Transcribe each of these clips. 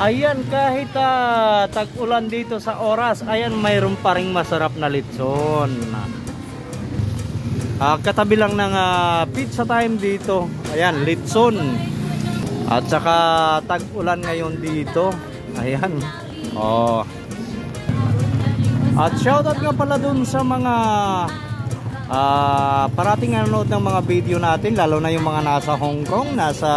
Ayan, kahit tag-ulan dito sa oras, ayan, mayroon pa ring masarap na litson. Katabi lang ng pizza time dito. Ayan, litson. At saka tag-ulan ngayon dito. Ayan. Oh. At shoutout nga pala dun sa mga parating nanonood ng mga video natin, lalo na yung mga nasa Hong Kong, nasa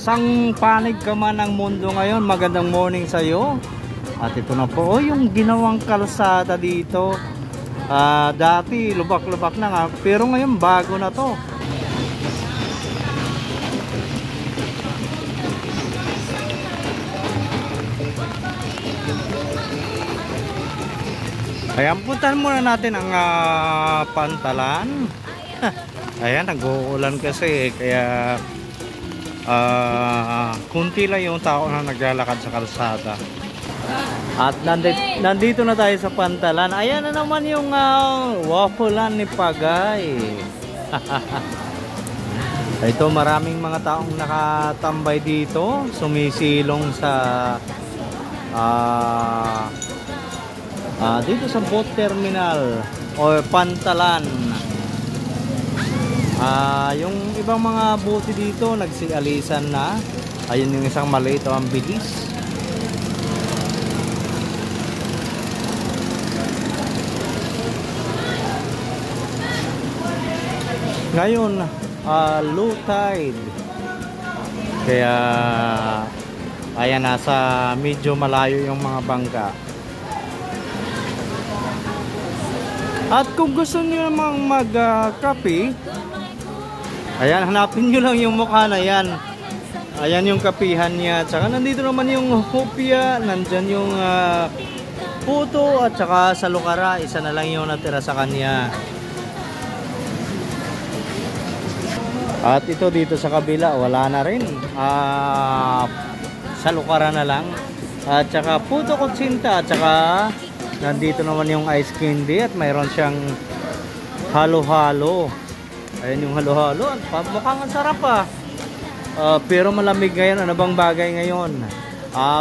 sang panig ka man ng mundo ngayon. Magandang morning sa iyo. At ito na po yung ginawang kalsada dito. Dati lubak-lubak na nga, pero ngayon bago na to. Ayan, puntahan muna natin ang Pantalan. Ayan, nag-uulan kasi, kaya kunti lang yung tao na naglalakad sa kalsada. At nandito na tayo sa Pantalan. Ayan na naman yung wafflean ni Pagay. Ito, maraming mga taong nakatambay dito, sumisilong sa dito sa boat terminal o Pantalan. Yung ibang mga bote dito nagsialisan na. Ayun yung isang maliit, ang bilis. Ngayon low tide, kaya ayan, nasa medyo malayo yung mga bangka. At kung gusto niyo namang mag-kape, ayan, hanapin nyo lang yung mukha na yan. Ayan yung kapihan niya. Tsaka nandito naman yung hopya, nandyan yung puto, at saka sa lukara, isa na lang yung natira sa kanya. At ito dito sa kabila, wala na rin. Sa lukara na lang. At saka puto kutsinta, at saka nandito naman yung ice candy, at mayroon siyang halo-halo. Ayan yung halo-halo. Mukhang ang sarap pero malamig ngayon. Ano bang bagay ngayon?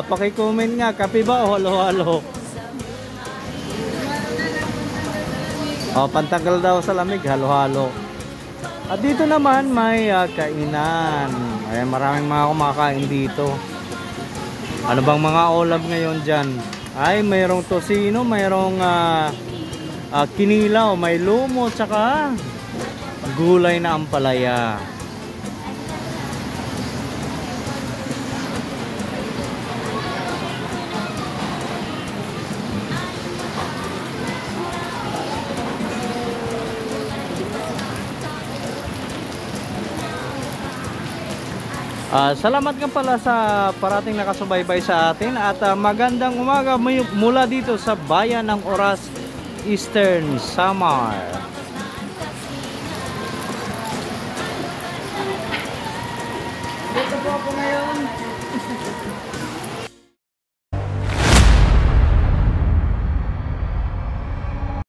Paki-comment nga, kape ba o halo-halo? Pantanggal daw sa lamig, halo-halo. At dito naman may kainan. Ayan, maraming mga kumakain dito. Ano bang mga ulam ngayon dyan? Ay, mayroong tosino, mayroong kinilaw, may lumo, tsaka gulay na ampalaya. Salamat nga pala sa parating nakasubaybay sa atin, at magandang umaga mula dito sa Bayan ng Oras, Eastern Samar.